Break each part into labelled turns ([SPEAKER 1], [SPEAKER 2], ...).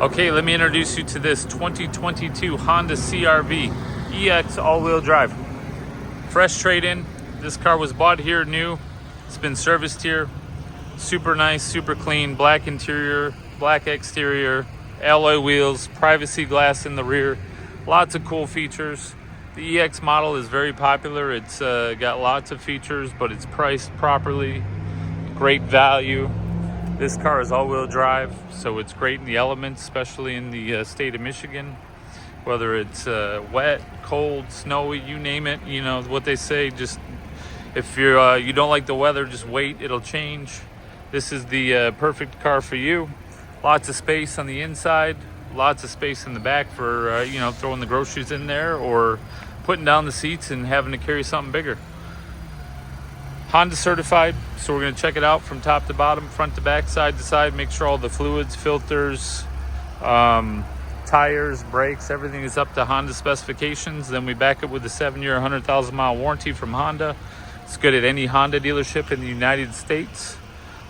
[SPEAKER 1] Okay, let me introduce you to this 2022 Honda CR-V EX all-wheel drive. Fresh trade-in. This car was bought here new. It's been serviced here. Super nice, super clean, black interior, black exterior, alloy wheels, privacy glass in the rear. Lots of cool features. The EX model is very popular. It's got lots of features, but it's priced properly. Great value. This car is all-wheel drive, so it's great in the elements, especially in the state of Michigan. Whether it's wet, cold, snowy, you name it. You know what they say, just if you're you don't like the weather, just wait, it'll change. This is the perfect car for you. Lots of space on the inside, lots of space in the back for you know, throwing the groceries in there or putting down the seats and having to carry something bigger. Honda certified, so we're going to check it out from top to bottom, front to back, side to side, make sure all the fluids, filters, tires, brakes, everything is up to Honda specifications. Then we back it with a 7-year, 100,000-mile warranty from Honda. It's good at any Honda dealership in the United States.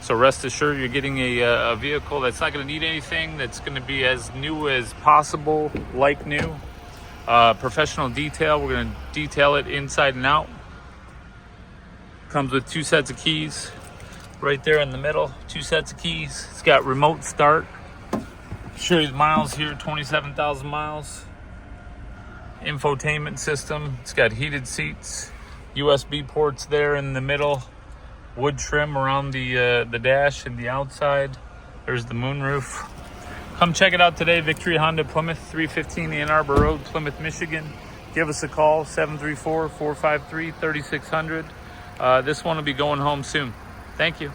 [SPEAKER 1] So rest assured you're getting a vehicle that's not going to need anything, that's going to be as new as possible, like new. Professional detail, we're going to detail it inside and out. Comes with 2 sets of keys right there in the middle, 2 sets of keys. It's got remote start. Show you the miles here, 27,000 miles. Infotainment system. It's got heated seats, USB ports there in the middle, wood trim around the dash and the outside. There's the moonroof. Come check it out today. Victory Honda of Plymouth, 315 Ann Arbor Road, Plymouth, Michigan. Give us a call, 734-453-3600. This one will be going home soon. Thank you.